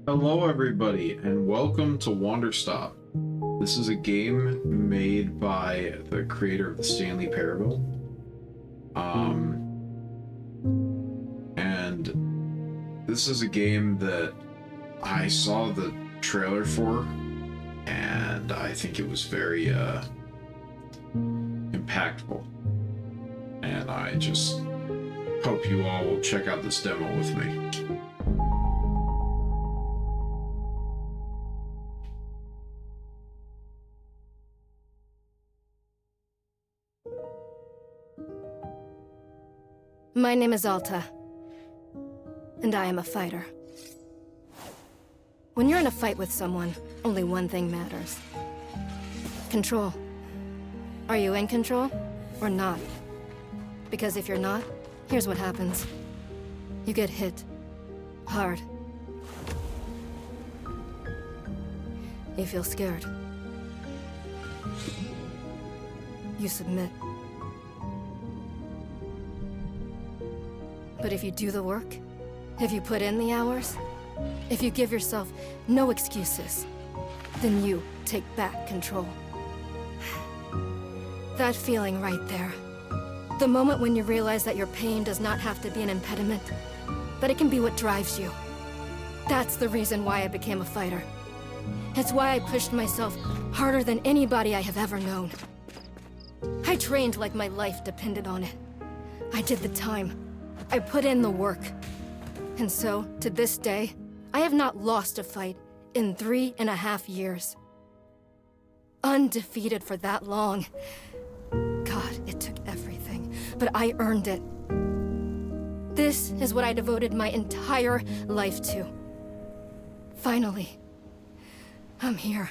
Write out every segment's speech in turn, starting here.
Hello, everybody, and welcome to Wanderstop. This is a game made by the creator of the Stanley Parable. And this is a game that I saw the trailer for, and I think it was very impactful. And I just hope you all will check out this demo with me. My name is Alta, and I am a fighter. When you're in a fight with someone, only one thing matters. Control. Are you in control, or not? Because if you're not, here's what happens. You get hit. Hard. You feel scared. You submit. But if you do the work, if you put in the hours, if you give yourself no excuses, then you take back control. That feeling right there. The moment when you realize that your pain does not have to be an impediment, that it can be what drives you. That's the reason why I became a fighter. It's why I pushed myself harder than anybody I have ever known. I trained like my life depended on it. I did the time. I put in the work. And so, to this day, I have not lost a fight in 3.5 years. Undefeated for that long. God, it took everything, but I earned it. This is what I devoted my entire life to. Finally, I'm here.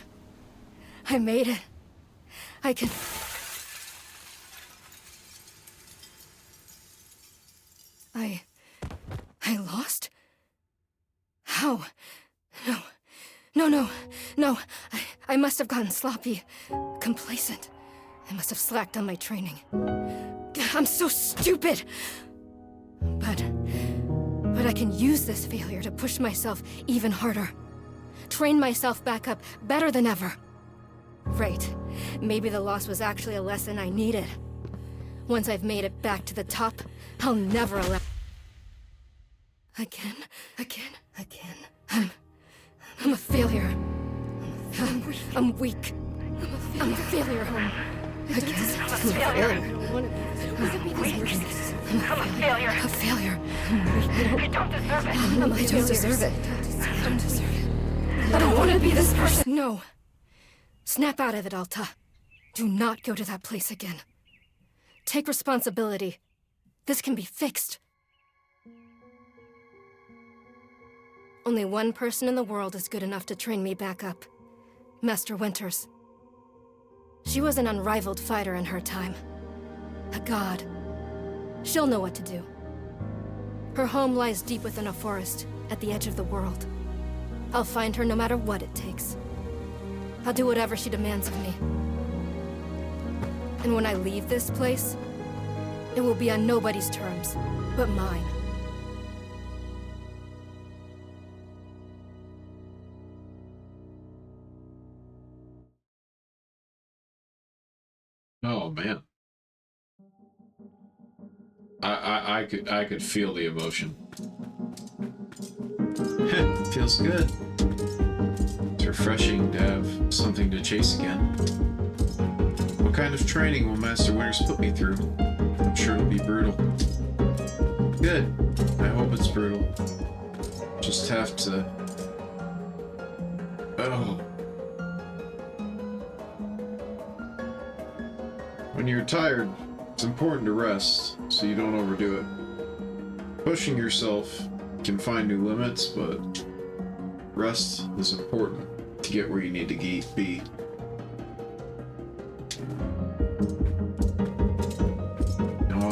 I made it. I can... I lost? How? No. I must have gotten sloppy. Complacent. I must have slacked on my training. I'm so stupid! But I can use this failure to push myself even harder. Train myself back up better than ever. Right. Maybe the loss was actually a lesson I needed. Once I've made it back to the top, I'll never allow... Again. I'm a failure. I'm weak. I'm a failure. Again. I'm a failure. I'm a failure. A failure. I don't deserve it. I don't deserve it. I don't deserve it. I don't want to be this person. No. Snap out of it, Alta. Do not go to that place again. Take responsibility. This can be fixed. Only one person in the world is good enough to train me back up. Master Winters. She was an unrivaled fighter in her time. A god. She'll know what to do. Her home lies deep within a forest, at the edge of the world. I'll find her no matter what it takes. I'll do whatever she demands of me. And when I leave this place, it will be on nobody's terms, but mine. Oh man, I could feel the emotion. Feels good. It's refreshing to have something to chase again. What kind of training will Master Winters put me through? I'm sure it'll be brutal. Good. I hope it's brutal. Just have to... Oh. When you're tired, it's important to rest so you don't overdo it. Pushing yourself can find new limits, but rest is important to get where you need to be.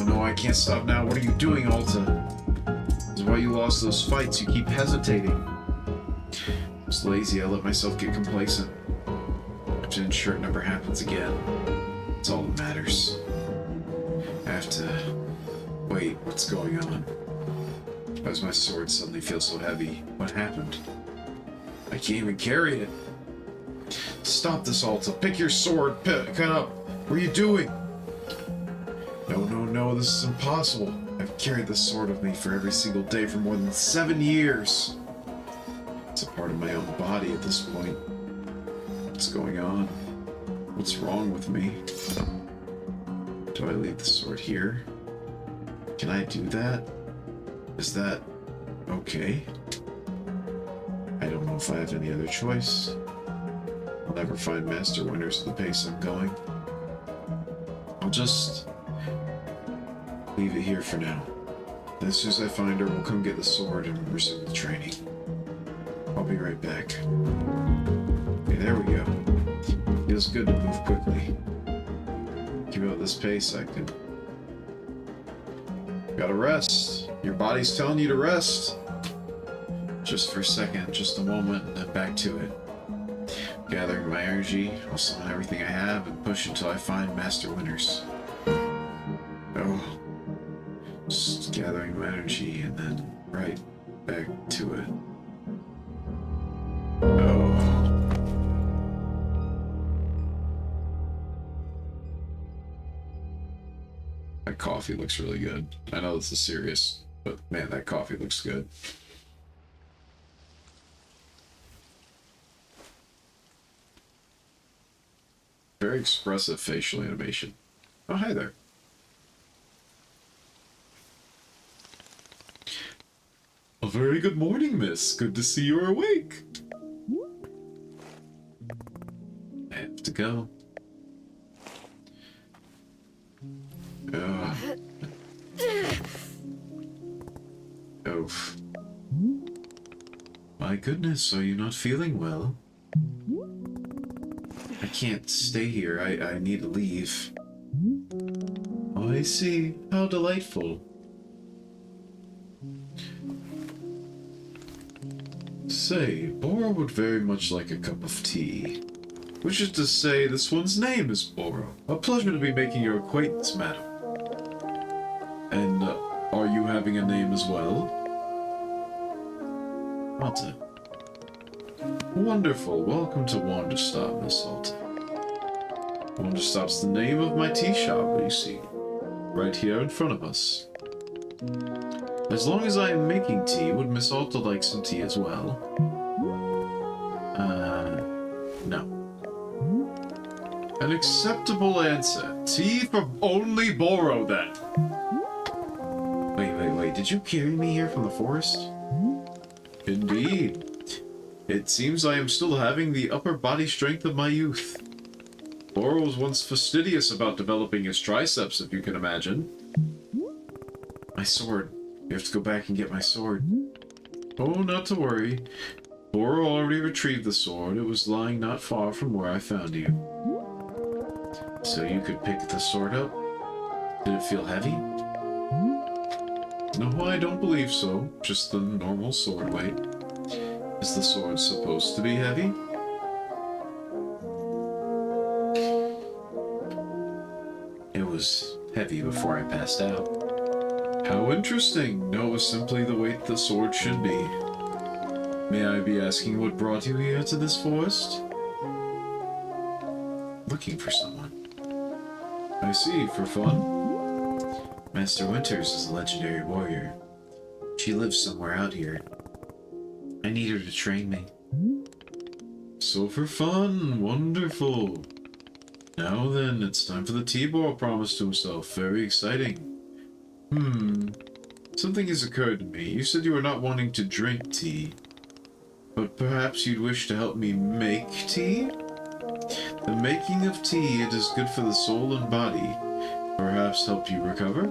No, I can't stop now. What are you doing, Alta? This is why you lost those fights. You keep hesitating. I was lazy. I let myself get complacent. I have to ensure it never happens again. That's all that matters. I have to... Wait, what's going on? Why does my sword suddenly feel so heavy? What happened? I can't even carry it. Stop this, Alta. Pick your sword. Pick it up. What are you doing? No, no, no. This is impossible. I've carried this sword with me for every single day for more than 7 years. It's a part of my own body at this point. What's going on? What's wrong with me? Do I leave the sword here? Can I do that? Is that okay? I don't know if I have any other choice. I'll never find Master Winters at the pace I'm going. I'll just leave it here for now. As soon as I find her, we'll come get the sword and resume the training. I'll be right back. Okay, there we go. Feels good to move quickly. Keep up this pace, I can... Gotta rest. Your body's telling you to rest. Just for a second, just a moment, and then back to it. Gathering my energy, I'll summon everything I have and push until I find Master Winters. Oh. Just gathering my energy and then right back to it. Oh. That coffee looks really good. I know this is serious, but man, that coffee looks good. Very expressive facial animation. Oh, hi there. A very good morning, miss. Good to see you're awake. I have to go. Oof. My goodness, are you not feeling well? I can't stay here. I need to leave. Oh, I see. How delightful. Say, Boro would very much like a cup of tea. Which is to say, this one's name is Boro. A pleasure to be making your acquaintance, madam. And, are you having a name as well? Alta. Wonderful. Welcome to Wanderstop, Miss Alta. Wanderstop's the name of my tea shop, you see. Right here in front of us. As long as I am making tea, would Miss Alta like some tea as well? No. An acceptable answer. Tea for only Boro, then. Wait. Did you carry me here from the forest? Indeed. It seems I am still having the upper body strength of my youth. Boro was once fastidious about developing his triceps, if you can imagine. My sword. You have to go back and get my sword. Oh, not to worry. Boro already retrieved the sword. It was lying not far from where I found you. So you could pick the sword up? Did it feel heavy? No, I don't believe so. Just the normal sword weight. Is the sword supposed to be heavy? It was heavy before I passed out. How interesting. No, it was simply the weight the sword should be. May I be asking what brought you here to this forest? Looking for someone. I see, for fun? Master Winters is a legendary warrior. She lives somewhere out here. I need her to train me. So for fun, wonderful. Now then, it's time for the T-Ball promise to himself. Very exciting. Something has occurred to me. You said you were not wanting to drink tea. But perhaps you'd wish to help me make tea? The making of tea, it is good for the soul and body. Perhaps help you recover?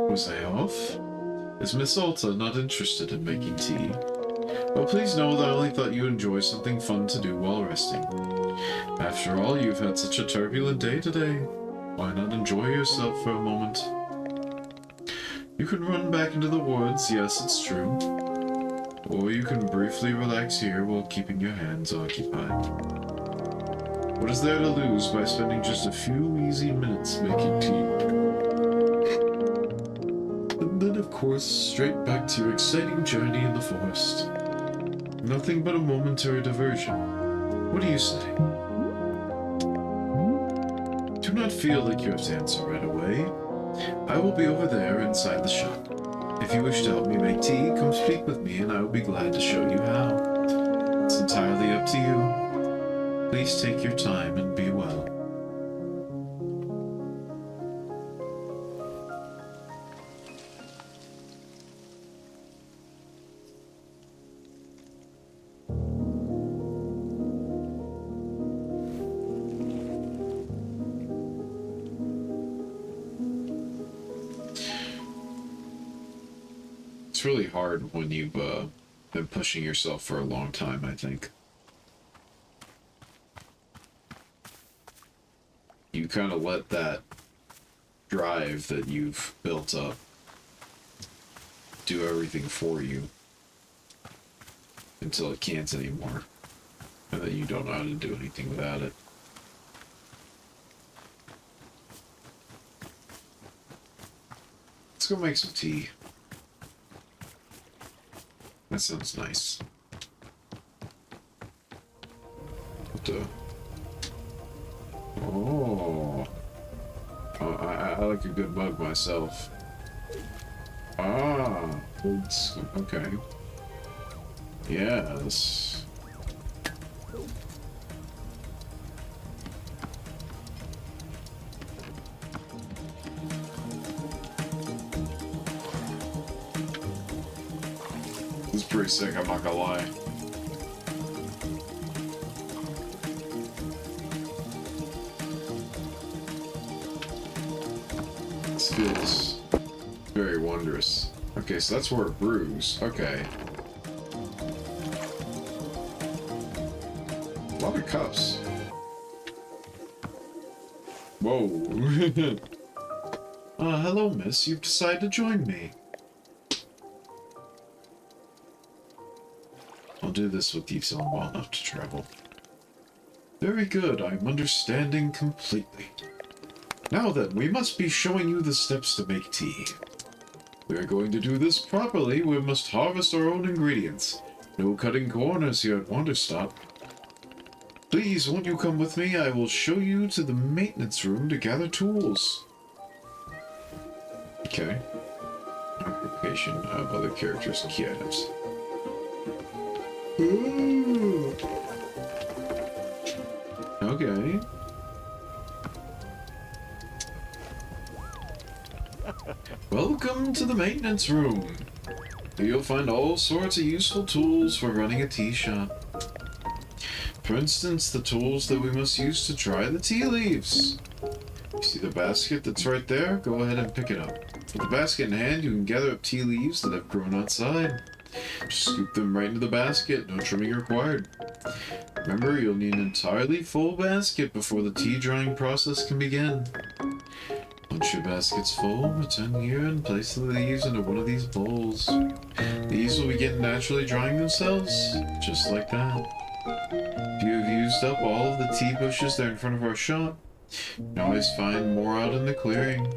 Was I off? Is Miss Alta not interested in making tea? Well, please know that I only thought you'd enjoy something fun to do while resting. After all, you've had such a turbulent day today. Why not enjoy yourself for a moment? You can run back into the woods, yes, it's true. Or you can briefly relax here while keeping your hands occupied. What is there to lose by spending just a few easy minutes making tea? course straight back to your exciting journey in the forest. Nothing but a momentary diversion. What do you say? Do not feel like you have to answer right away. I will be over there inside the shop. If you wish to help me make tea, come speak with me and I will be glad to show you how. It's entirely up to you. Please take your time and be well. It's really hard when you've been pushing yourself for a long time, I think. You kind of let that drive that you've built up do everything for you until it can't anymore, and then you don't know how to do anything without it. Let's go make some tea. That sounds nice. What the? Oh. I like a good mug myself. Ah. Okay. Yes. It's pretty sick, I'm not gonna lie. This feels very wondrous. Okay, so that's where it brews. Okay. A lot of cups. Whoa. Hello, miss. You've decided to join me. I'll do this with you till I'm well enough to travel. Very good, I'm understanding completely. Now then, we must be showing you the steps to make tea. We are going to do this properly. We must harvest our own ingredients. No cutting corners here at Wanderstop. Please, won't you come with me? I will show you to the maintenance room to gather tools. Okay. Occupation of other characters and key items. Ooh. Okay. Welcome to the maintenance room. Here you'll find all sorts of useful tools for running a tea shop. For instance, the tools that we must use to dry the tea leaves. You see the basket that's right there? Go ahead and pick it up. With the basket in hand, you can gather up tea leaves that have grown outside. Just scoop them right into the basket, no trimming required. Remember, you'll need an entirely full basket before the tea drying process can begin. Once your basket's full, return here and place the leaves into one of these bowls. These will begin naturally drying themselves, just like that. If you have used up all of the tea bushes that are in front of our shop, you can always find more out in the clearing.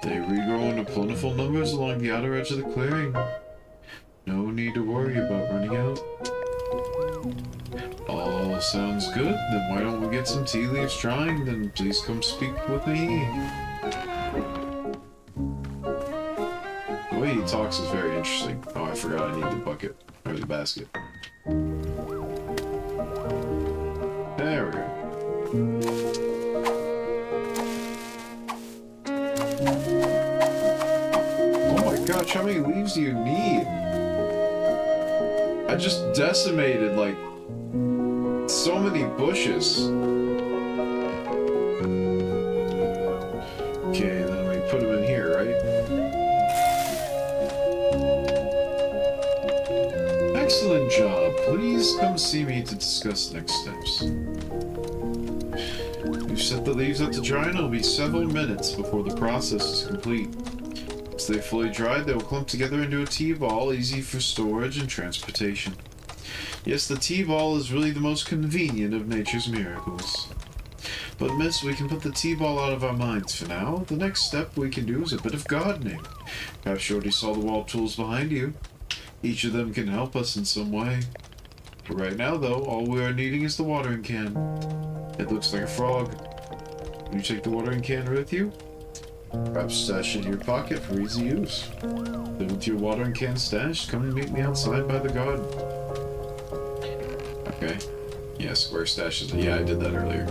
They regrow into plentiful numbers along the outer edge of the clearing. No need to worry about running out. All sounds good, then why don't we get some tea leaves drying, then please come speak with me. The way he talks is very interesting. Oh, I forgot I need the bucket, or the basket. There we go. Oh my gosh, how many leaves do you need? I just decimated, like, so many bushes. Okay, then we put them in here, right? Excellent job. Please come see me to discuss next steps. We've set the leaves up to dry and it'll be several minutes before the process is complete. Once they're fully dried, they will clump together into a tea ball, easy for storage and transportation. Yes, the tea ball is really the most convenient of nature's miracles. But miss, we can put the T-ball out of our minds for now. The next step we can do is a bit of gardening. Perhaps you already saw the wall tools behind you. Each of them can help us in some way. For right now, though, all we are needing is the watering can. It looks like a frog. Can you take the watering can with you? Perhaps stash it in your pocket for easy use. Then with your watering can stashed, come and meet me outside by the garden. Okay. Yeah, square stashes. Yeah, I did that earlier.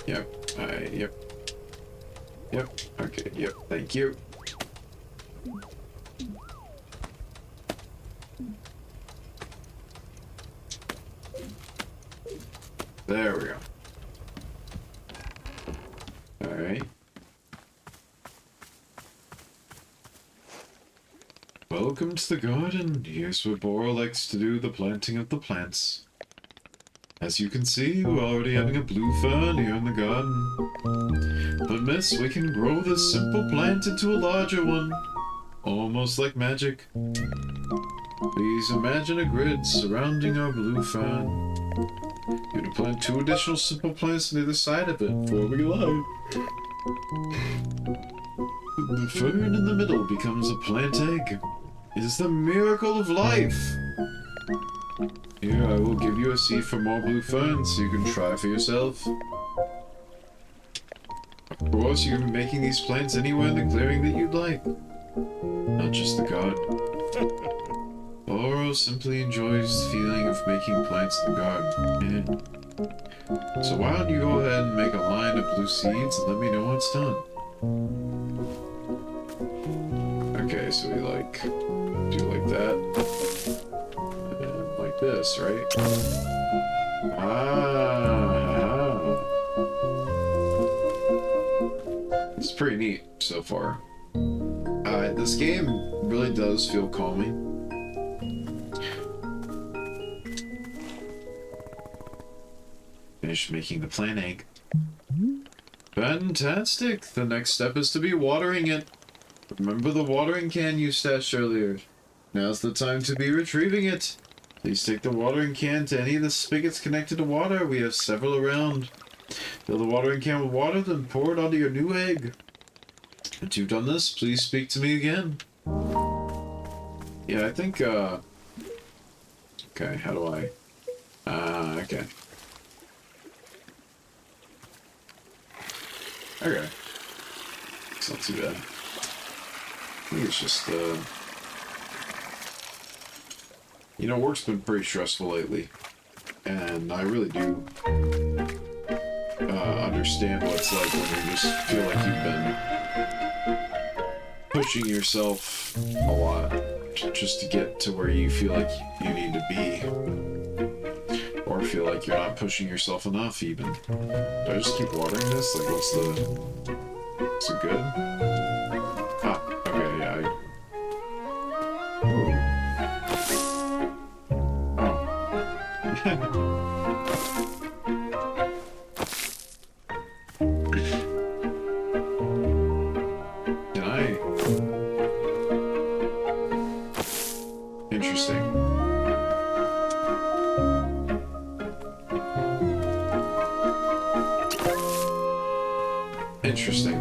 Yep. Yep. Yep. Okay. Yep. Thank you. There we go. Alright. Welcome to the garden. Here's where Bora likes to do the planting of the plants. As you can see, we're already having a blue fern here in the garden. But miss, we can grow this simple plant into a larger one. Almost like magic. Please imagine a grid surrounding our blue fern. You're to plant 2 additional simple plants on either side of it, forming a line. The fern in the middle becomes a plant egg. It is the miracle of life. Here, I will give you a seed for more blue ferns so you can try for yourself. Of course, you can be making these plants anywhere in the clearing that you'd like. Not just the garden. Oro simply enjoys the feeling of making plants in the garden. So why don't you go ahead and make a line of blue seeds and let me know when it's done. Okay, so we like do like that. And like this, right? Ah. It's pretty neat so far. This game really does feel calming. Finish making the plant egg. Fantastic! The next step is to be watering it. Remember the watering can you stashed earlier. Now's the time to be retrieving it. Please take the watering can to any of the spigots connected to water. We have several around. Fill the watering can with water, then pour it onto your new egg. Once you've done this, please speak to me again. Yeah, I think, okay, how do I... okay. Okay. It's not too bad. I think it's just, you know, work's been pretty stressful lately. And I really do understand what it's like when you just feel like you've been pushing yourself a lot just to get to where you feel like you need to be. Or feel like you're not pushing yourself enough, even. Do I just keep watering this? Like, what's the... Is it good? Ah, okay, yeah, Oh. Can I... Interesting. Interesting.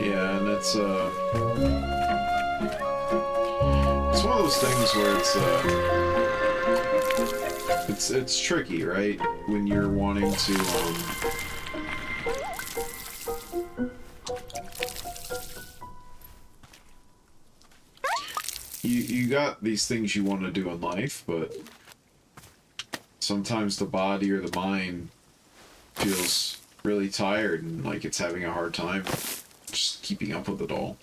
Yeah, and it's one of those things where it's tricky, right? When you're wanting to you got these things you want to do in life, but sometimes the body or the mind feels really tired and like it's having a hard time just keeping up with it all.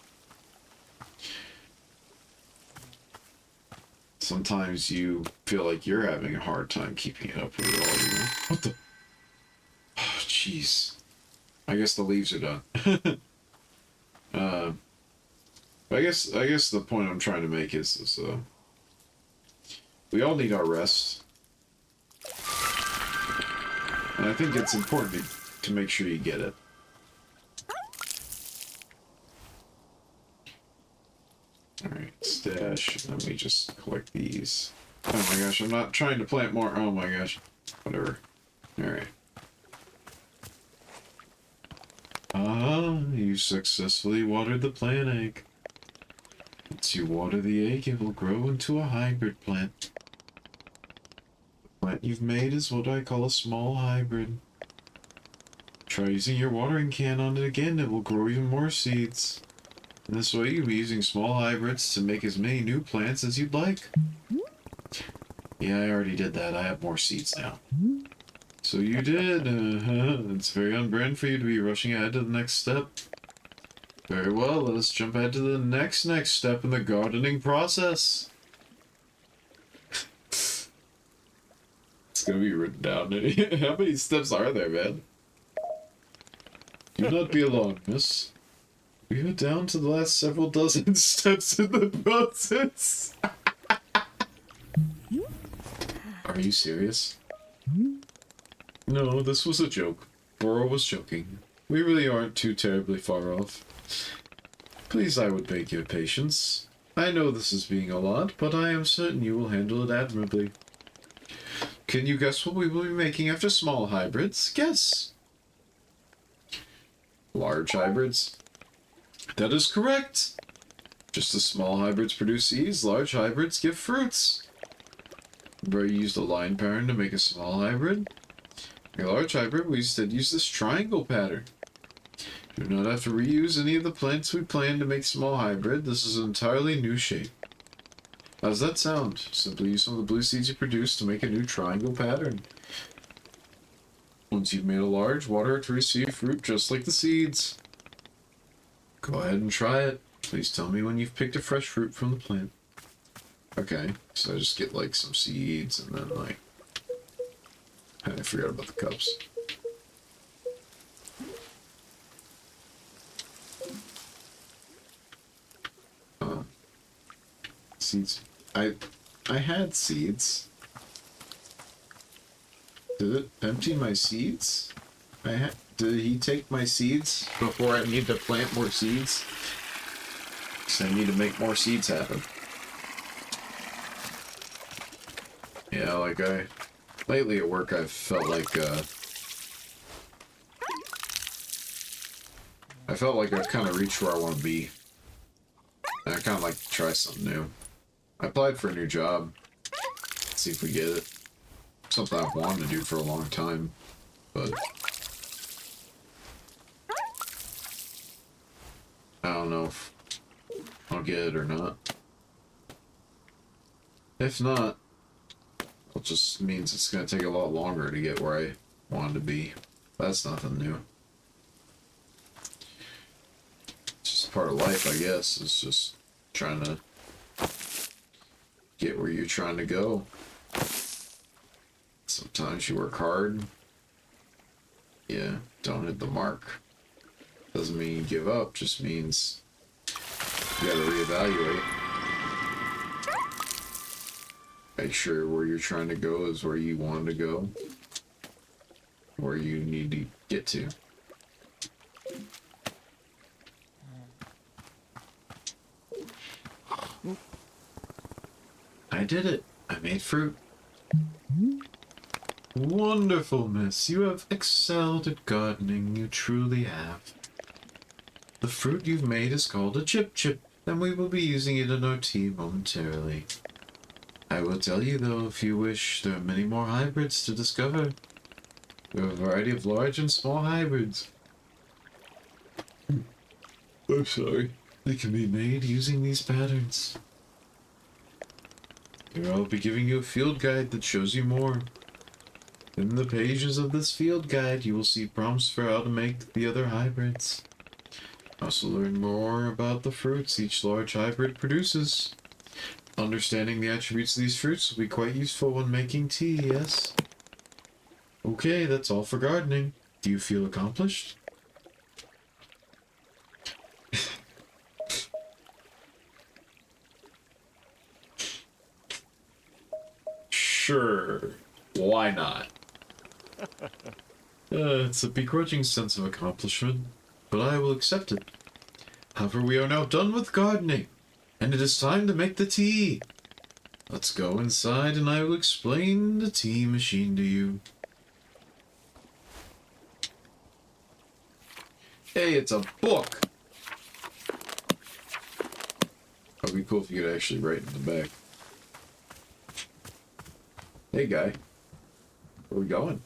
Sometimes you feel like you're having a hard time keeping it up with it all, you know? What the? Oh, jeez. I guess the leaves are done. I guess the point I'm trying to make is we all need our rest. And I think it's important to make sure you get it. Alright, gosh. Let me just collect these. Oh my gosh, I'm not trying to plant more. Oh my gosh. Whatever. Alright. Ah, you successfully watered the plant egg. Once you water the egg, it will grow into a hybrid plant. The plant you've made is what I call a small hybrid. Try using your watering can on it again, it will grow even more seeds. In this way, you'll be using small hybrids to make as many new plants as you'd like. Yeah, I already did that. I have more seeds now. So you did. It's very on brand for you to be rushing ahead to the next step. Very well, let us jump ahead to the next step in the gardening process. It's gonna be written down. How many steps are there, man? Do not be alarmed, miss. We are down to the last several dozen steps in the process. Are you serious? No, this was a joke. Bora was joking. We really aren't too terribly far off. Please, I would beg your patience. I know this is being a lot, but I am certain you will handle it admirably. Can you guess what we will be making after small hybrids? Guess. Large hybrids? That is correct. Just as small hybrids produce seeds, large hybrids give fruits. Remember I used a line pattern to make a small hybrid? A large hybrid, we instead use this triangle pattern. Do not have to reuse any of the plants we planned to make small hybrid. This is an entirely new shape. How does that sound? Simply use some of the blue seeds you produced to make a new triangle pattern. Once you've made a large, water it to receive fruit just like the seeds. Go ahead and try it. Please tell me when you've picked a fresh fruit from the plant. Okay, so I just get like some seeds and then like... I forgot about the cups. Seeds. I had seeds. Did it empty my seeds? Did he take my seeds before I need to plant more seeds? So I need to make more seeds happen. Yeah, like lately at work I've felt like I've kind of reached where I want to be. And I kind of like to try something new. I applied for a new job. Let's see if we get it. Something I've wanted to do for a long time, but I don't know if I'll get it or not. If not, it just means it's going to take a lot longer to get where I wanted to be. That's nothing new. It's just part of life, I guess. It's just trying to get where you're trying to go. Sometimes you work hard. Yeah, don't hit the mark. Doesn't mean you give up, just means you gotta reevaluate. Make sure where you're trying to go is where you want to go. Where you need to get to. I did it. I made fruit. Wonderful, miss. You have excelled at gardening. You truly have. The fruit you've made is called a chip chip, and we will be using it in our tea momentarily. I will tell you, though, if you wish, there are many more hybrids to discover. There are a variety of large and small hybrids. I'm sorry. They can be made using these patterns. Here I'll be giving you a field guide that shows you more. In the pages of this field guide, you will see prompts for how to make the other hybrids. Also learn more about the fruits each large hybrid produces. Understanding the attributes of these fruits will be quite useful when making tea, yes? Okay, that's all for gardening. Do you feel accomplished? Sure. Why not? It's a begrudging sense of accomplishment, but I will accept it. However, we are now done with gardening. And it is time to make the tea. Let's go inside and I will explain the tea machine to you. Hey, it's a book! It'd be cool if you could actually write in the back. Hey, guy. Where are we going?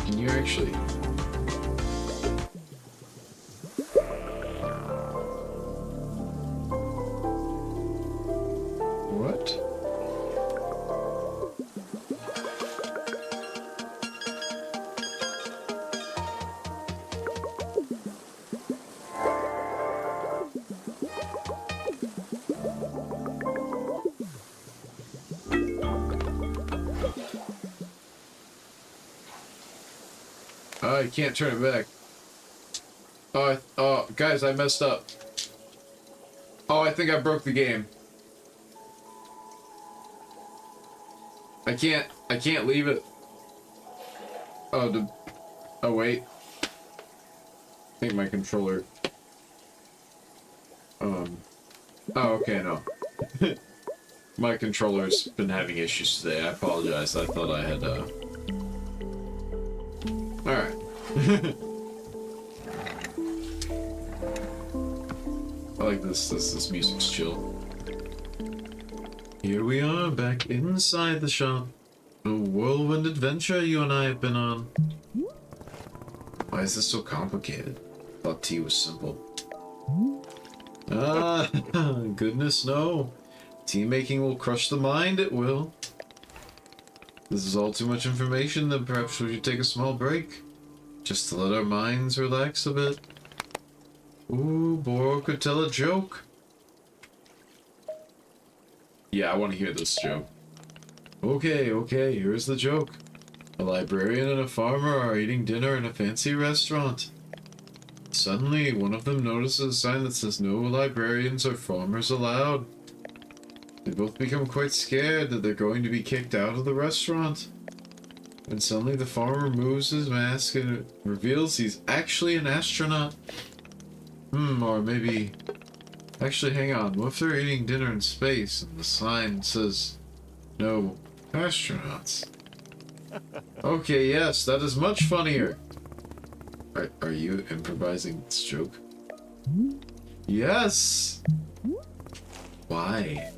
Can you actually... What? I can't turn it back. Oh, guys, I messed up. Oh, I think I broke the game. I can't leave it. Oh, oh wait. I think my controller. Oh, okay, no. My controller's been having issues today. I apologize. I thought I had, Alright. I like this music's chill. Here we are, back inside the shop. A whirlwind adventure you and I have been on. Why is this so complicated? I thought tea was simple. Ah, goodness no. Tea making will crush the mind, it will. This is all too much information, then perhaps we should take a small break. Just to let our minds relax a bit. Ooh, Boro could tell a joke. Yeah, I want to hear this joke. Okay, here's the joke. A librarian and a farmer are eating dinner in a fancy restaurant. Suddenly, one of them notices a sign that says no librarians or farmers allowed. They both become quite scared that they're going to be kicked out of the restaurant. And suddenly the farmer removes his mask and it reveals he's actually an astronaut. Or maybe... Actually, hang on. What if they're eating dinner in space and the sign says, no astronauts? Okay, yes, that is much funnier. Are you improvising this joke? Yes! Why?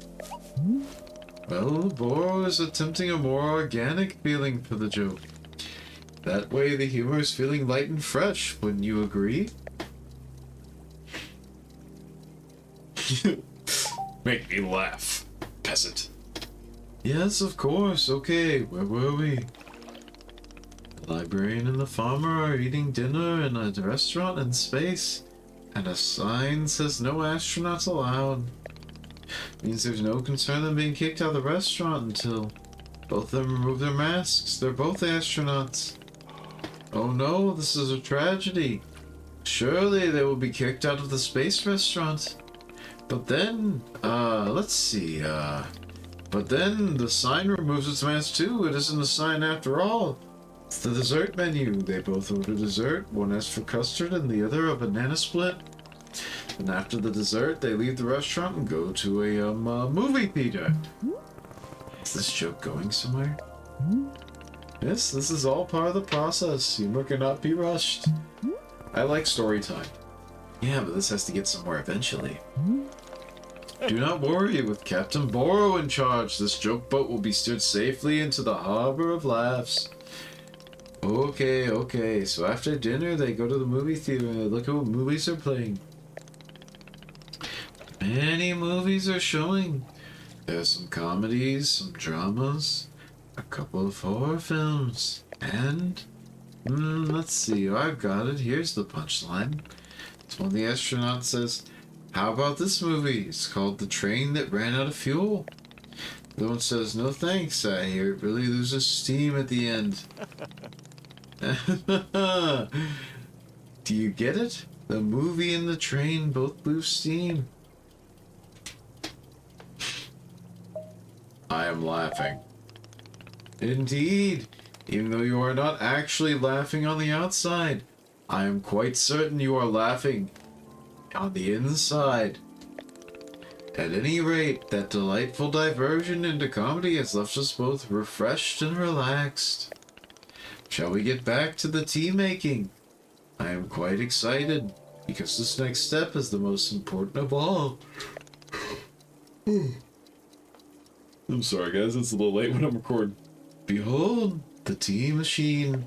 Well, Boro is attempting a more organic feeling for the joke. That way the humor is feeling light and fresh, wouldn't you agree? Make me laugh, peasant. Yes, of course. Okay, where were we? The librarian and the farmer are eating dinner in a restaurant in space, and a sign says no astronauts allowed. Means there's no concern them being kicked out of the restaurant until both of them remove their masks. They're both astronauts. Oh no, this is a tragedy. Surely they will be kicked out of the space restaurant. But then, let's see, but then the sign removes its mask too. It isn't a sign after all. It's the dessert menu. They both order dessert. One asks for custard and the other a banana split. And after the dessert, they leave the restaurant and go to a, movie theater. Is this joke going somewhere? Yes, this is all part of the process. Humor cannot be rushed. I like story time. Yeah, but this has to get somewhere eventually. Do not worry, with Captain Boro in charge, this joke boat will be steered safely into the harbor of laughs. Okay, so after dinner they go to the movie theater and they look at what movies are playing. Many movies are showing. There's some comedies, some dramas, a couple of horror films, and... let's see, I've got it. Here's the punchline. It's when the astronaut says, how about this movie? It's called The Train That Ran Out of Fuel. The one says, no thanks, I hear it really loses steam at the end. Do you get it? The movie and the train both lose steam. I am laughing. Indeed, even though you are not actually laughing on the outside, I am quite certain you are laughing on the inside. At any rate, that delightful diversion into comedy has left us both refreshed and relaxed. Shall we get back to the tea making? I am quite excited, because this next step is the most important of all. I'm sorry guys, it's a little late when I'm recording. Behold, the tea machine.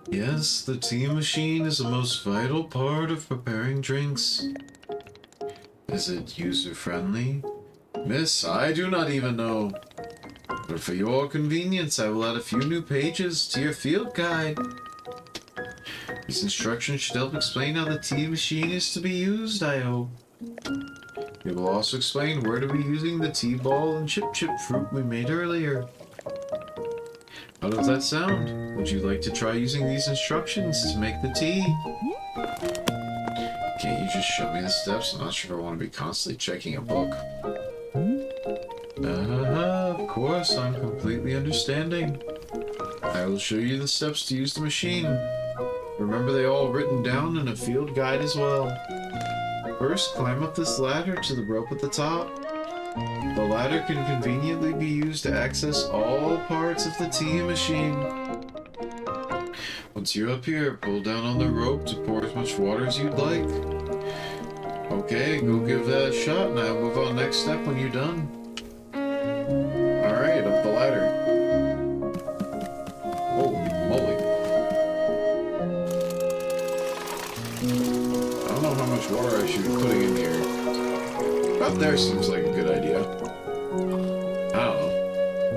Yes, the tea machine is the most vital part of preparing drinks. Is it user-friendly? Miss, I do not even know. But for your convenience, I will add a few new pages to your field guide. These instructions should help explain how the tea machine is to be used, I hope. It will also explain where to be using the tea ball and chip fruit we made earlier. How does that sound? Would you like to try using these instructions to make the tea? Can't you just show me the steps? I'm not sure if I want to be constantly checking a book. Of course, I'm completely understanding. I will show you the steps to use the machine. Remember, they all written down in a field guide as well. First, climb up this ladder to the rope at the top. The ladder can conveniently be used to access all parts of the tea machine. Once you're up here, pull down on the rope to pour as much water as you'd like. Okay, go give that a shot, and I'll move on next step when you're done. Alright, up the ladder. Holy moly. I don't know how much water I should be putting in here. About there seems like a good idea. I don't know.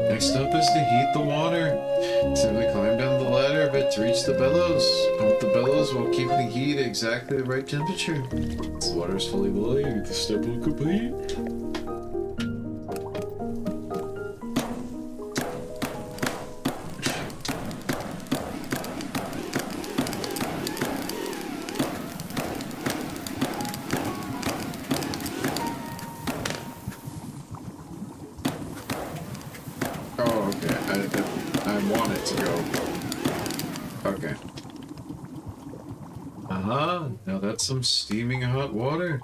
Next up is to heat the water. Simply climb down the ladder a bit to reach the bellows. Pump the bellows while keeping the heat at exactly the right temperature. Once the water is fully boiling, the step will complete. Oh, okay. I want it to go. Okay. Now that's some steaming hot water.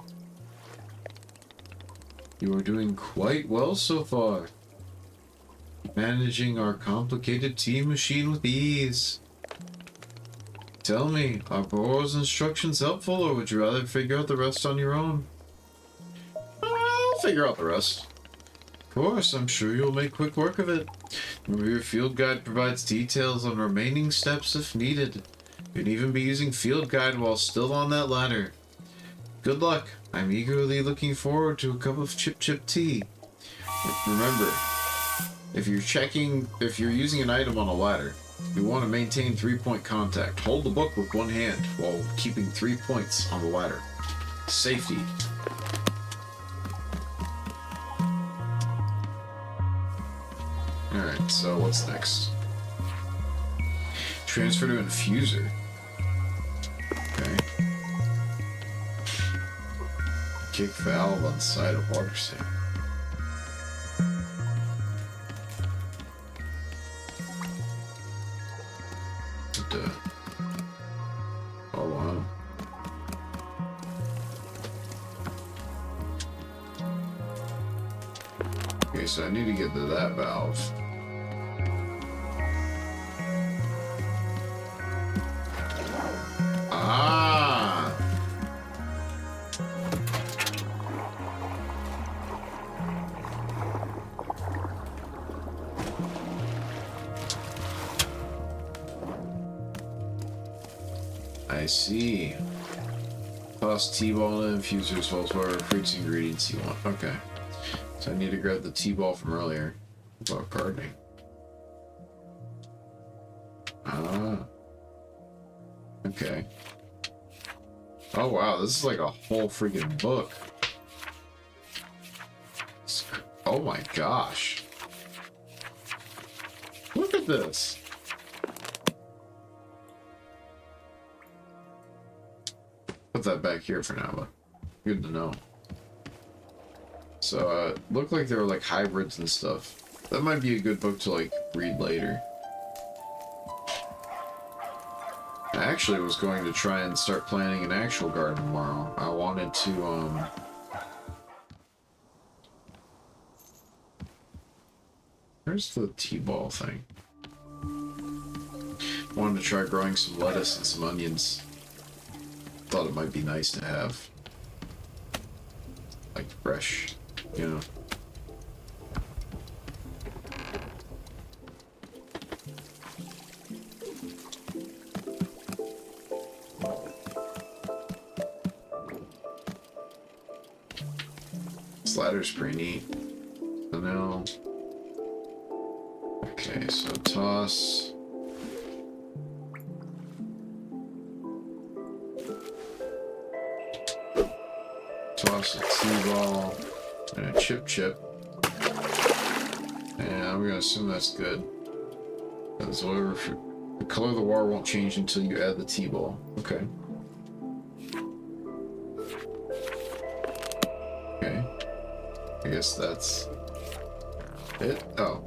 You are doing quite well so far. Managing our complicated tea machine with ease. Tell me, are Boro's instructions helpful, or would you rather figure out the rest on your own? I'll figure out the rest. Of course, I'm sure you'll make quick work of it. Remember, your field guide provides details on remaining steps if needed. You can even be using field guide while still on that ladder. Good luck. I'm eagerly looking forward to a cup of chip tea. Remember, if you're using an item on a ladder, you want to maintain 3-point contact. Hold the book with one hand while keeping 3 points on the ladder. Safety. Alright, so what's next? Transfer to infuser. Okay. Kick valve on side of water tank. Oh wow. Okay, so I need to get to that valve. Ah! I see. Toss T-ball and infusers while whatever fruits and ingredients you want. Okay. So I need to grab the T-ball from earlier. About gardening. Ah. Okay. Oh wow, this is like a whole freaking book. Oh my gosh. Look at this. Put that back here for now, but good to know. So, looked like there were like hybrids and stuff. That might be a good book to like read later. I actually was going to try and start planting an actual garden tomorrow. I wanted to, where's the T-ball thing? Wanted to try growing some lettuce and some onions. Thought it might be nice to have. Like fresh, you know. This ladder's pretty neat. So now... Okay, so toss... Toss a T-ball and a chip. And I'm gonna assume that's good. Because whatever, the color of the wire won't change until you add the T-ball. Okay. Okay. I guess that's it. Oh.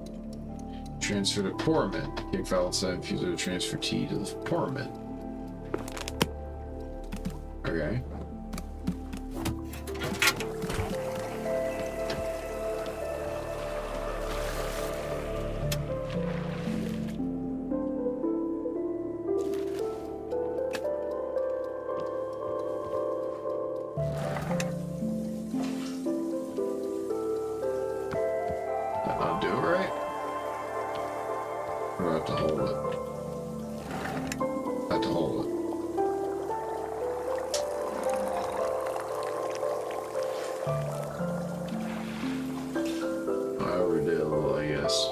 Transfer to Porament. Kick valve inside infuser to transfer T to the Porament. Okay.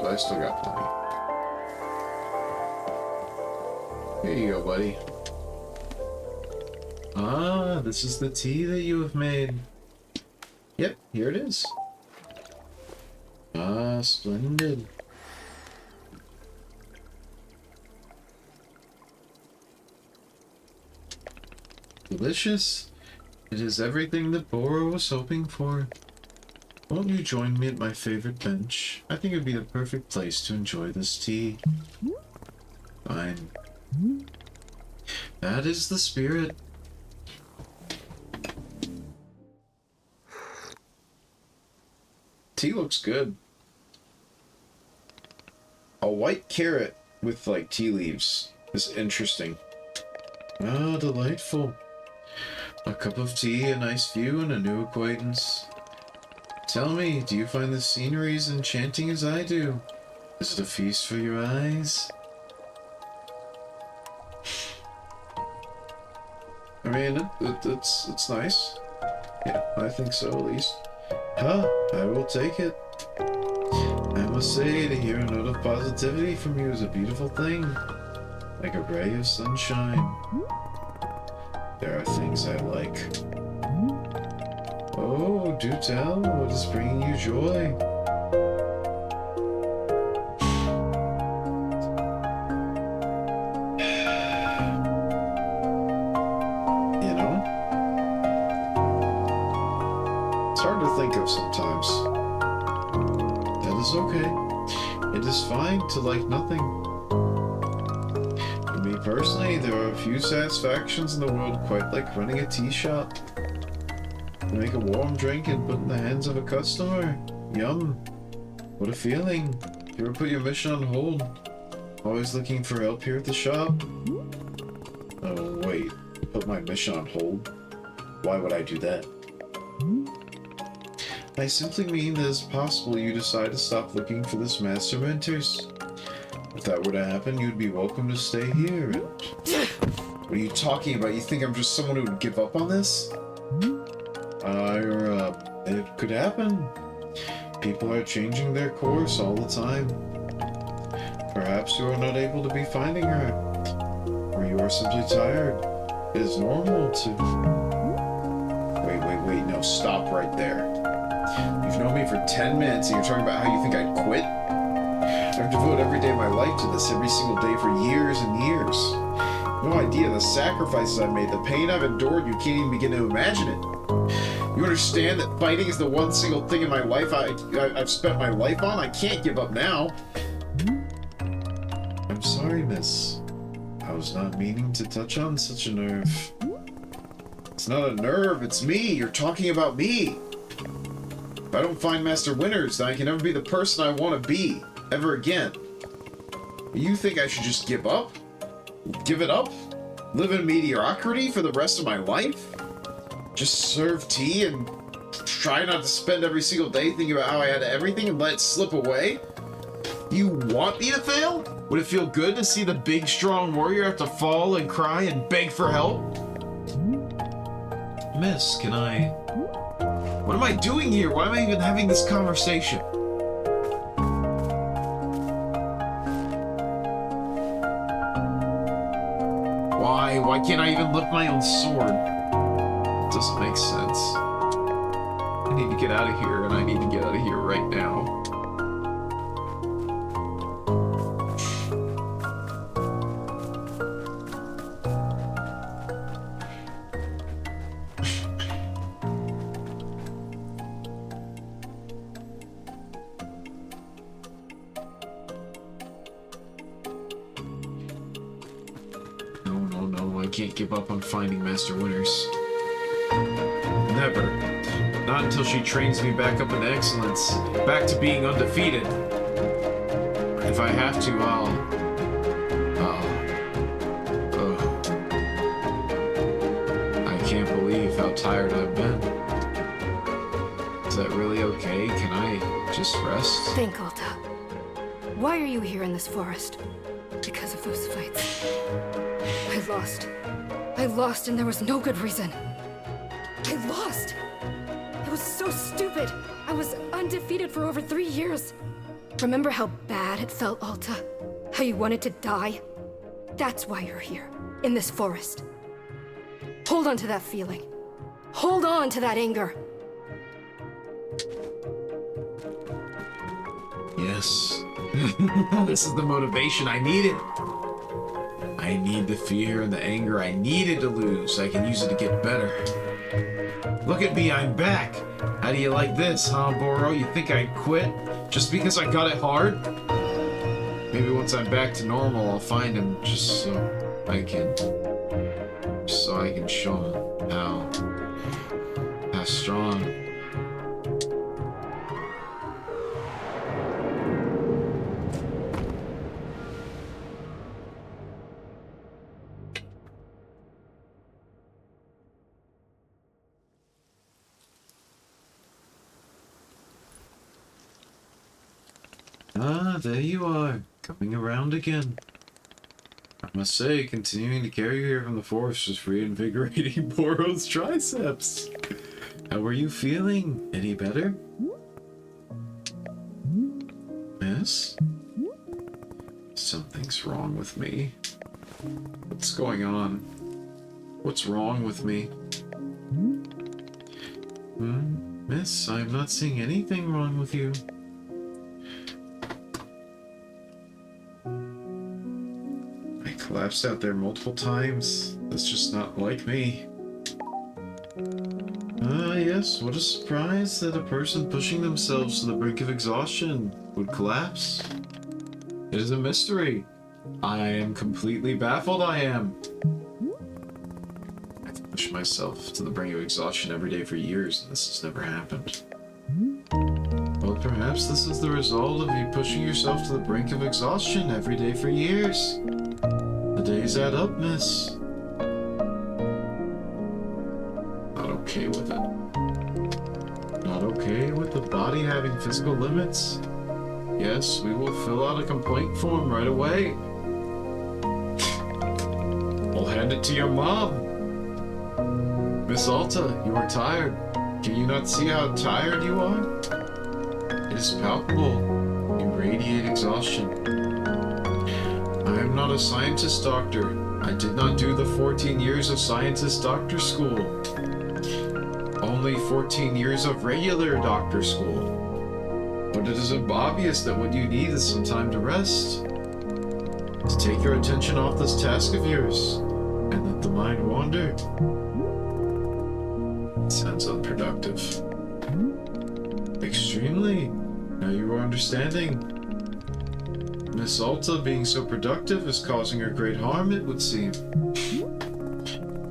I still got plenty. Here you go, buddy. Ah, this is the tea that you have made. Yep, here it is. Ah, splendid. Delicious. It is everything that Bora was hoping for. Won't you join me at my favorite bench? I think it would be the perfect place to enjoy this tea. Fine. That is the spirit. Tea looks good. A white carrot with like tea leaves is interesting. Ah, delightful. A cup of tea, a nice view, and a new acquaintance. Tell me, do you find the scenery as enchanting as I do? Is it a feast for your eyes? I mean, it's nice. Yeah, I think so at least. Huh, I will take it. I must say, to hear a note of positivity from you is a beautiful thing. Like a ray of sunshine. There are things I like. Oh, do tell, what is bringing you joy? You know? It's hard to think of sometimes. That is okay. It is fine to like nothing. For me personally, there are a few satisfactions in the world quite like running a tea shop. Make a warm drink and put in the hands of a customer. Yum. What a feeling. You ever put your mission on hold? Always looking for help here at the shop? Oh, wait. Put my mission on hold? Why would I do that? I simply mean that it's possible you decide to stop looking for this master mentors. If that were to happen, you'd be welcome to stay here. And... What are you talking about? You think I'm just someone who would give up on this? It could happen. People are changing their course all the time. Perhaps you are not able to be finding her, or you are simply tired. It is normal to... Wait, no, stop right there. You've known me for 10 minutes and you're talking about how you think I'd quit? I've devoted every day of my life to this, every single day for years and years. No idea the sacrifices I've made, the pain I've endured, you can't even begin to imagine it. You understand that fighting is the one single thing in my life I've spent my life on? I can't give up now. I'm sorry, miss. I was not meaning to touch on such a nerve. It's not a nerve, it's me. You're talking about me. If I don't find Master Winters, then I can never be the person I want to be. Ever again. You think I should just give up? Give it up? Live in mediocrity for the rest of my life? Just serve tea and try not to spend every single day thinking about how I had everything and let it slip away? You want me to fail? Would it feel good to see the big, strong warrior have to fall and cry and beg for help? Miss, can I... What am I doing here? Why am I even having this conversation? Why can't I even lift my own sword? It doesn't make sense. I need to get out of here, and I need to get out of here right now. I can't give up on finding Master Winters. Never. Not until she trains me back up into excellence, back to being undefeated. If I have to, I can't believe how tired I've been. Is that really okay? Can I just rest? Think, Alta. Why are you here in this forest? Because of those fights. I lost. I lost, and there was no good reason. I lost! It was so stupid! I was undefeated for over 3 years. Remember how bad it felt, Alta? How you wanted to die? That's why you're here, in this forest. Hold on to that feeling. Hold on to that anger. Yes. This is the motivation I needed. I need the fear and the anger I needed to lose. I can use it to get better. Look at me, I'm back. How do you like this, huh, Boro? You think I'd quit just because I got it hard? Maybe once I'm back to normal, I'll find him just so I can show him how strong. Ah, there you are, coming around again. I must say, continuing to carry you here from the forest was reinvigorating Boro's triceps. How are you feeling? Any better? Miss? Something's wrong with me. What's going on? What's wrong with me? Miss, I'm not seeing anything wrong with you. Collapsed out there multiple times. That's just not like me. Ah, yes, what a surprise that a person pushing themselves to the brink of exhaustion would collapse. It is a mystery. I am completely baffled, I am. I've pushed myself to the brink of exhaustion every day for years, and this has never happened. Well, perhaps this is the result of you pushing yourself to the brink of exhaustion every day for years. The days add up, miss. Not okay with it. Not okay with the body having physical limits. Yes, we will fill out a complaint form right away. We'll hand it to your mom. Miss Alta, you are tired. Can you not see how tired you are? It is palpable. You radiate exhaustion. I am not a scientist doctor. I did not do the 14 years of scientist doctor school. Only 14 years of regular doctor school. But it is obvious that what you need is some time to rest. To take your attention off this task of yours. and let the mind wander. Sounds unproductive. Extremely. Now you are understanding. Miss Alta being so productive is causing her great harm, it would seem.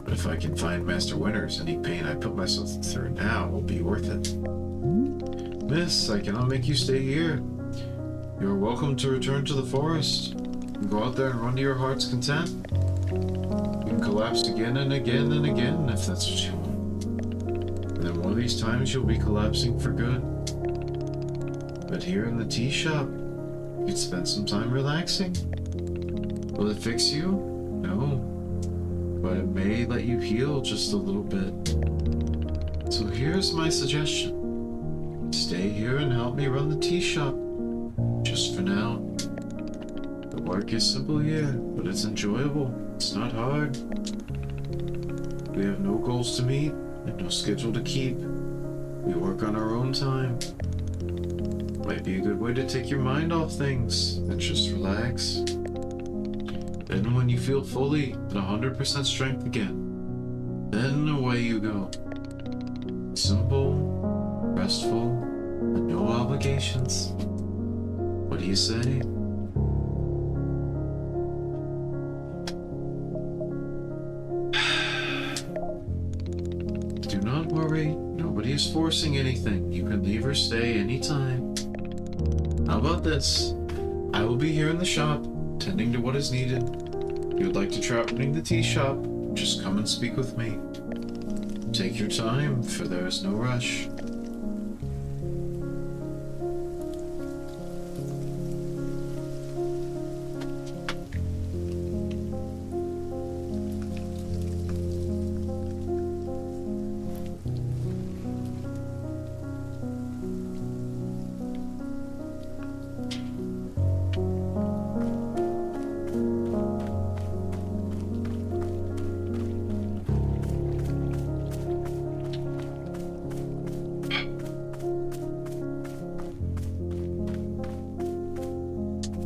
But if I can find Master Winters, any pain I put myself through now will be worth it. Miss, I cannot make you stay here. You are welcome to return to the forest. You can go out there and run to your heart's content. You can collapse again and again and again if that's what you want. And then one of these times you'll be collapsing for good. But here in the tea shop, you can spend some time relaxing. Will it fix you? No. But it may let you heal just a little bit. So here's my suggestion. Stay here and help me run the tea shop. Just for now. The work is simple here, but it's enjoyable. It's not hard. We have no goals to meet and no schedule to keep. We work on our own time. Might be a good way to take your mind off things and just relax. Then when you feel fully at 100% strength again, then away you go. Simple, restful, and no obligations. What do you say? Do not worry, nobody is forcing anything. You can leave or stay anytime. How about this? I will be here in the shop, tending to what is needed. If you would like to try opening the tea shop, just come and speak with me. Take your time, for there is no rush.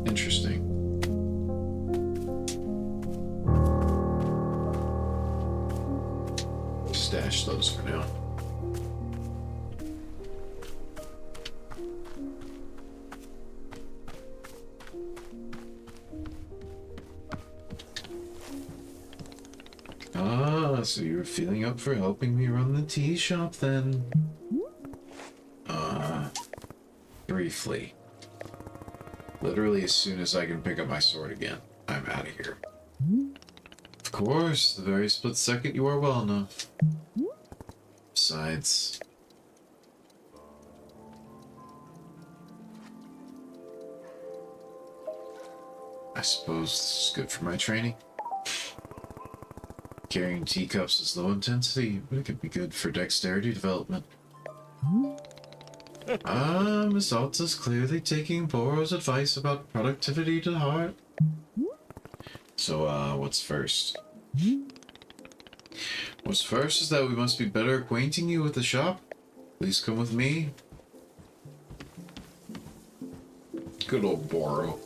Interesting. Stash those for now. Ah, so you're feeling up for helping me run the tea shop then? Briefly. Literally as soon as I can pick up my sword again, I'm out of here. Of course, the very split second you are well enough. Besides... I suppose this is good for my training. Carrying teacups is low intensity, but it could be good for dexterity development. Miss Alta's clearly taking Boro's advice about productivity to heart. So, what's first? What's first is that we must be better acquainting you with the shop. Please come with me. Good old Boro.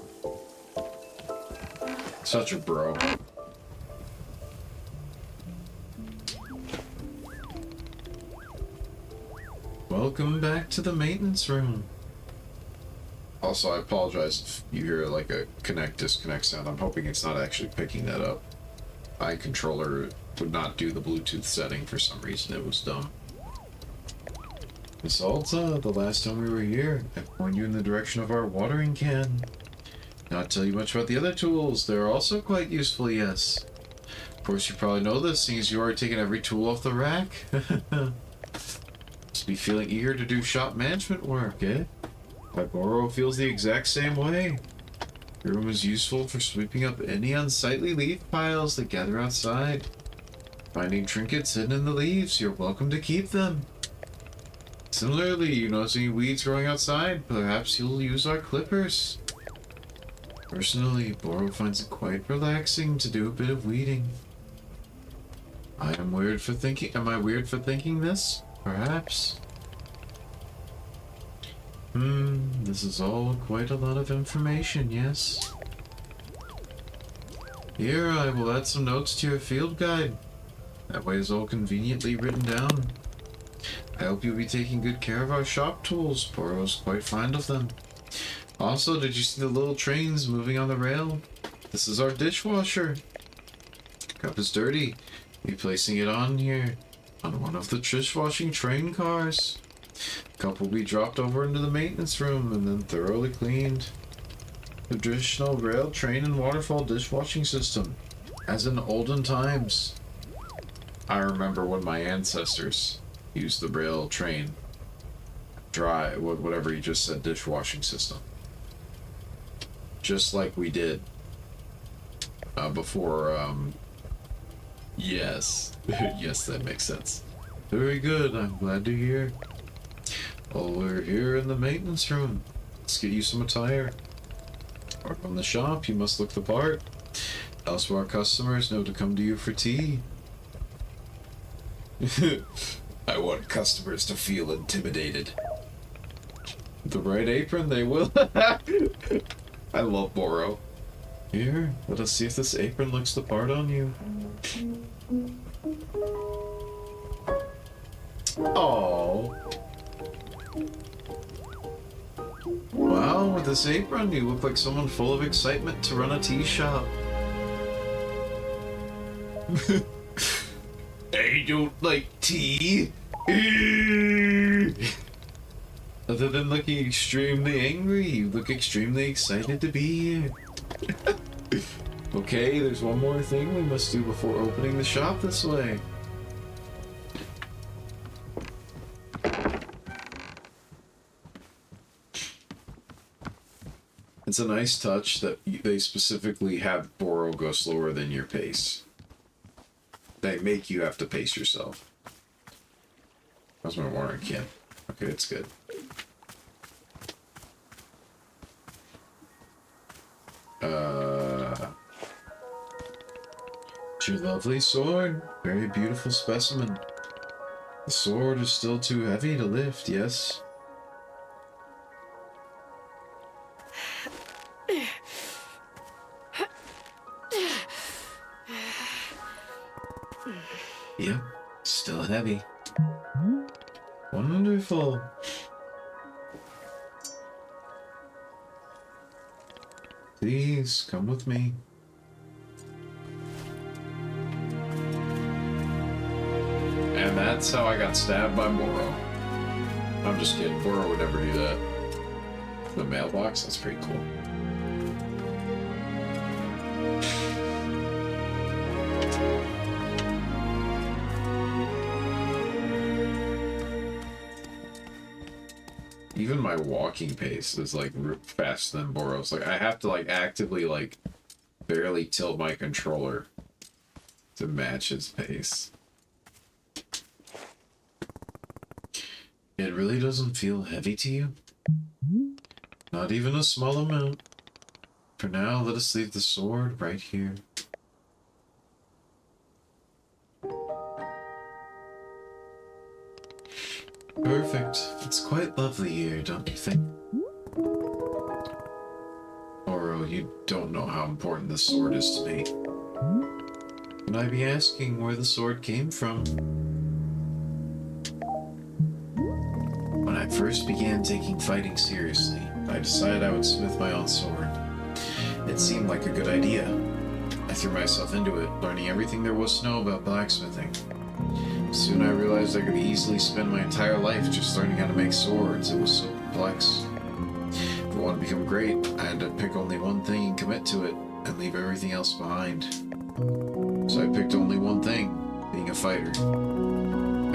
Such a bro. Welcome back to the maintenance room. Also, I apologize if you hear like a connect-disconnect sound. I'm hoping it's not actually picking that up. My controller would not do the Bluetooth setting for some reason. It was dumb. Miss Alta, the last time we were here, I pointed you in the direction of our watering can. Not tell you much about the other tools. They're also quite useful, yes. Of course, you probably know this, seeing as you are taking every tool off the rack. Must be feeling eager to do shop management work, eh? Boro feels the exact same way. Your room is useful for sweeping up any unsightly leaf piles that gather outside. Finding trinkets hidden in the leaves, you're welcome to keep them. Similarly, you notice any weeds growing outside, perhaps you'll use our clippers. Personally, Boro finds it quite relaxing to do a bit of weeding. Am I weird for thinking this? Perhaps. This is all quite a lot of information, yes? Here, I will add some notes to your field guide. That way it's all conveniently written down. I hope you'll be taking good care of our shop tools. Boro's quite fond of them. Also, did you see the little trains moving on the rail? This is our dishwasher. Cup is dirty. Be placing it on here, on one of the dishwashing train cars. Cup will be dropped over into the maintenance room and then thoroughly cleaned. Traditional rail, train, and waterfall dishwashing system, as in olden times. I remember when my ancestors used the rail, train, dry, whatever you just said, dishwashing system. Just like we did before, yes. Yes, that makes sense. Very good, I'm glad to hear. Well, we're here in the maintenance room. Let's get you some attire. Work on the shop, you must look the part. Else our customers know to come to you for tea. I want customers to feel intimidated. The right apron, they will. I love Boro. Here, let us see if this apron looks the part on you. Oh. Wow, with this apron, you look like someone full of excitement to run a tea shop. I don't like tea. Other than looking extremely angry, you look extremely excited to be here. Okay, there's one more thing we must do before opening the shop this way. It's a nice touch that they specifically have Boro go slower than your pace. They make you have to pace yourself. How's my watering can? Okay, it's good. It's your lovely sword. Very beautiful specimen. The sword is still too heavy to lift, yes? Yep, still heavy. Wonderful. Please, come with me. And that's how I got stabbed by Boro. I'm just kidding, Boro would never do that. The mailbox, that's pretty cool. Even my walking pace is like faster than Boro's. Like I have to like actively like barely tilt my controller to match his pace. It really doesn't feel heavy to you? Not even a small amount. For now, let us leave the sword right here. Perfect. It's quite lovely here, don't you think? Oro, you don't know how important the sword is to me. Can I be asking where the sword came from? When I first began taking fighting seriously, I decided I would smith my own sword. It seemed like a good idea. I threw myself into it, learning everything there was to know about blacksmithing. Soon I realized I could easily spend my entire life just learning how to make swords. It was so complex. If I wanted to become great, I had to pick only one thing and commit to it, and leave everything else behind. So I picked only one thing, being a fighter.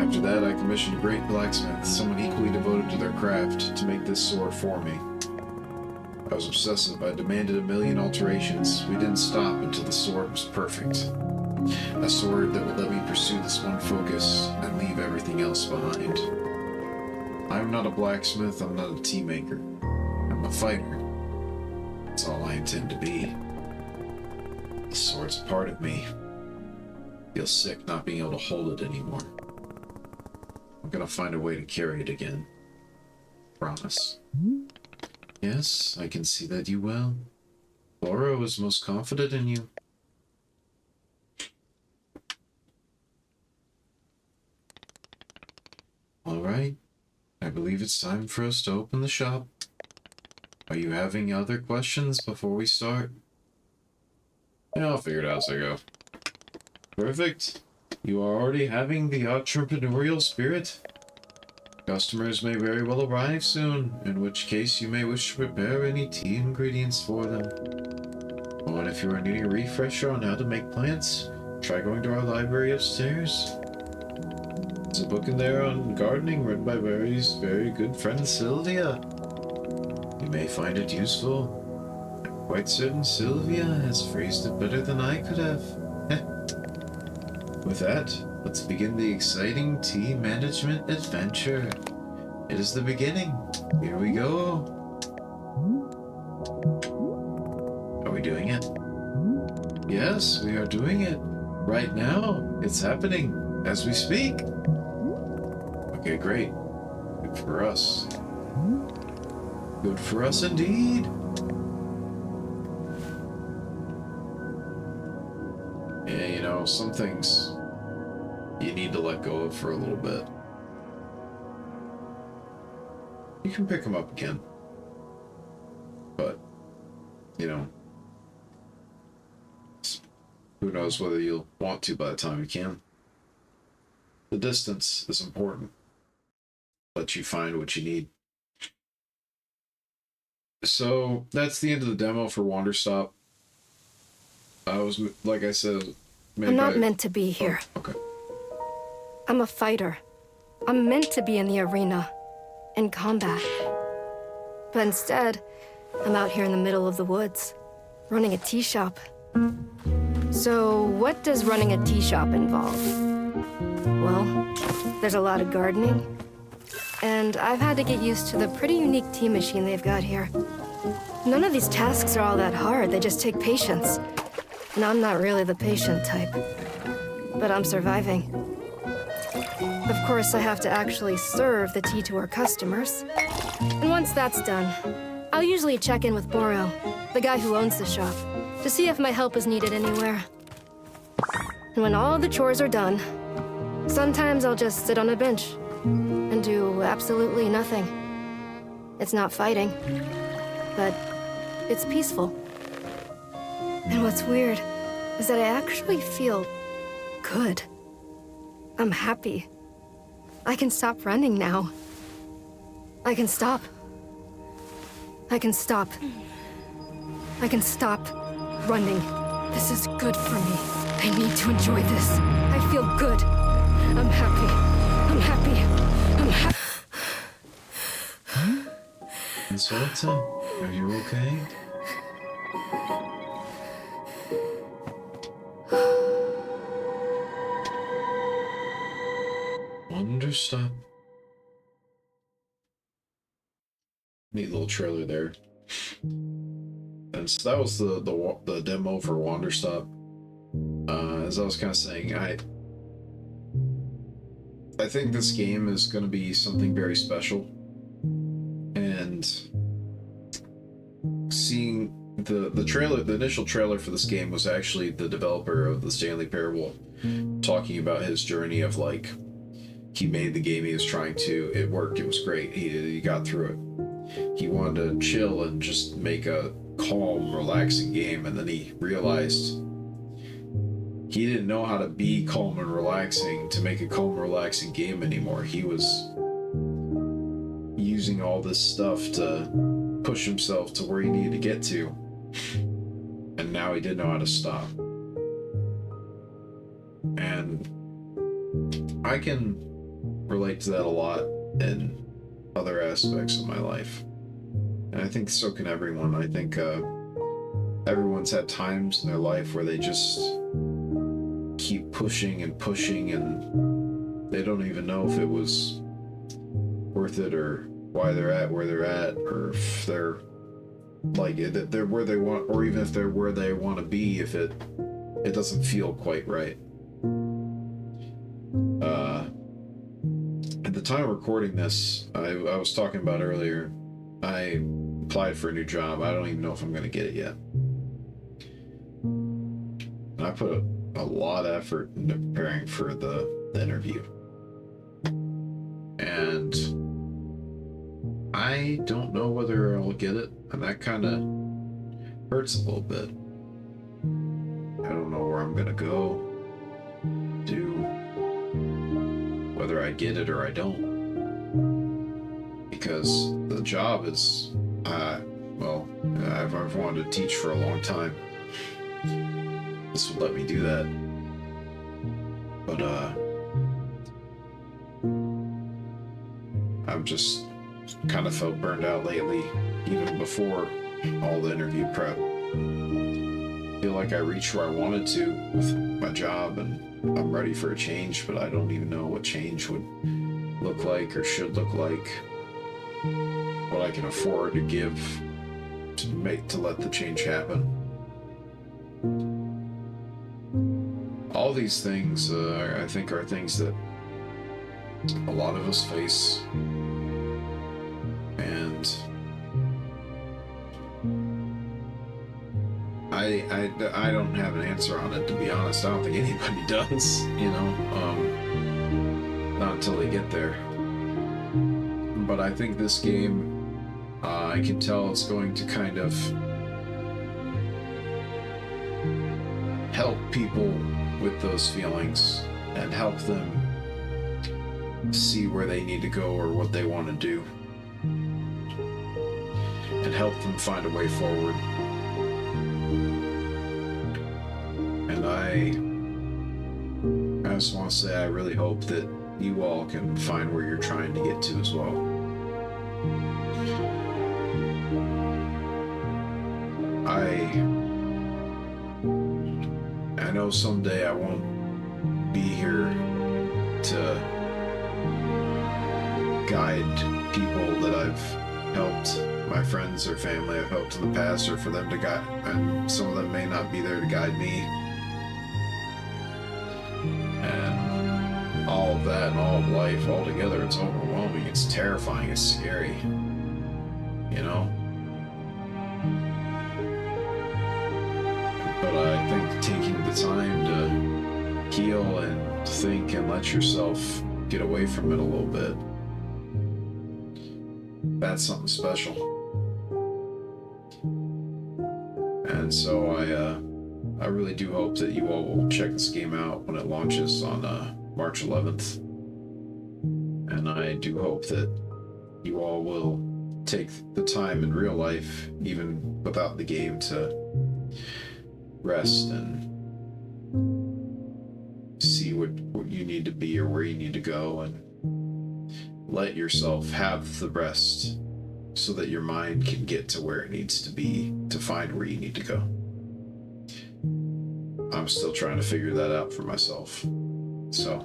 After that, I commissioned a great blacksmith, someone equally devoted to their craft, to make this sword for me. I was obsessive. I demanded 1,000,000 alterations. We didn't stop until the sword was perfect. A sword that would let me pursue this one focus and leave everything else behind. I'm not a blacksmith, I'm not a tea maker. I'm a fighter. That's all I intend to be. The sword's a part of me. I feel sick not being able to hold it anymore. I'm gonna find a way to carry it again. Promise. Yes, I can see that you will. Boro is most confident in you. I believe it's time for us to open the shop. Are you having other questions before we start? Yeah, I'll figure it out as I go. Perfect. You are already having the entrepreneurial spirit. Customers may very well arrive soon, in which case you may wish to prepare any tea ingredients for them. Or if you are needing a refresher on how to make plants, try going to our library upstairs. There's a book in there on gardening written by Barry's very good friend Sylvia. You may find it useful. I'm quite certain Sylvia has phrased it better than I could have. With that, let's begin the exciting tea management adventure. It is the beginning. Here we go. Are we doing it? Yes, we are doing it. Right now. It's happening as we speak. Okay, great. Good for us. Good for us indeed. Yeah, you know, some things you need to let go of for a little bit. You can pick them up again. But, you know, who knows whether you'll want to by the time you can. The distance is important. Let you find what you need. So, that's the end of the demo for Wanderstop. I was, like I said, I'm not meant to be here. Oh, okay. I'm a fighter. I'm meant to be in the arena, in combat. But instead, I'm out here in the middle of the woods, running a tea shop. So, what does running a tea shop involve? Well, there's a lot of gardening, and I've had to get used to the pretty unique tea machine they've got here. None of these tasks are all that hard, they just take patience. And I'm not really the patient type. But I'm surviving. Of course, I have to actually serve the tea to our customers. And once that's done, I'll usually check in with Boro, the guy who owns the shop, to see if my help is needed anywhere. And when all the chores are done, sometimes I'll just sit on a bench and do absolutely nothing. It's not fighting, but it's peaceful. And what's weird is that I actually feel good. I'm happy. I can stop running now. I can stop. I can stop. I can stop running. This is good for me. I need to enjoy this. I feel good. I'm happy. I'm happy. I'm happy. Consulta, are you okay? Wanderstop. Neat little trailer there. And so that was the demo for Wanderstop. As I was kind of saying, I think this game is going to be something very special. And seeing the trailer, the initial trailer for this game was actually the developer of the Stanley Parable talking about his journey of like, he made the game, he was trying to, it worked, it was great, he got through it. He wanted to chill and just make a calm, relaxing game, and then he realized he didn't know how to be calm and relaxing to make a calm, relaxing game anymore. He was using all this stuff to push himself to where he needed to get to, and now he didn't know how to stop. And I can relate to that a lot in other aspects of my life, and I think so can everyone. I think everyone's had times in their life where they just keep pushing and pushing, and they don't even know if it was worth it, or why they're at where they're at, or if they're like that they're where they want, or even if they're where they want to be, if it doesn't feel quite right. At the time of recording this, I was talking about earlier, I applied for a new job. I don't even know if I'm going to get it yet. And I put a lot of effort into preparing for the interview. And I don't know whether I'll get it, and that kind of hurts a little bit. I don't know where I'm gonna go, do, whether I get it or I don't. Because the job is, well, I've wanted to teach for a long time. This would let me do that. But, I've just kind of felt burned out lately, even before all the interview prep. I feel like I reached where I wanted to with my job, and I'm ready for a change, but I don't even know what change would look like or should look like, what I can afford to give to let the change happen. All these things, I think, are things that a lot of us face, and I don't have an answer on it, to be honest. I don't think anybody does, not until they get there. But I think this game, I can tell it's going to kind of help people with those feelings and help them see where they need to go or what they want to do, and help them find a way forward. And I just want to say I really hope that you all can find where you're trying to get to as well. I know someday I won't be here to guide people that I've helped, my friends or family I've helped in the past, or for them to guide, and some of them may not be there to guide me. And all of that and all of life all together, it's overwhelming, it's terrifying, it's scary, But I think taking the time to heal and think and let yourself get away from it a little bit, that's something special. And so I really do hope that you all will check this game out when it launches on March 11th. And I do hope that you all will take the time in real life, even without the game, to rest and see what you need to be or where you need to go, and let yourself have the rest so that your mind can get to where it needs to be to find where you need to go. I'm still trying to figure that out for myself. So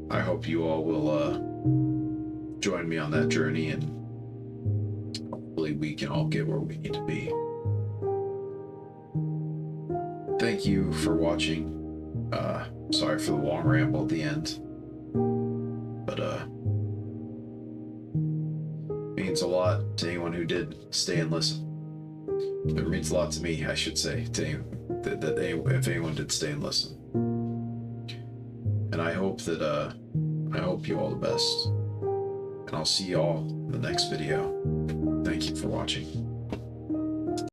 I hope you all will join me on that journey, and hopefully we can all get where we need to be. Thank you for watching. Sorry for the long ramble at the end, but means a lot to anyone who did stay and listen. It means a lot to me, I should say, to anyone, if anyone did stay and listen. And I hope that I hope you all the best, and I'll see y'all in the next video. Thank you for watching.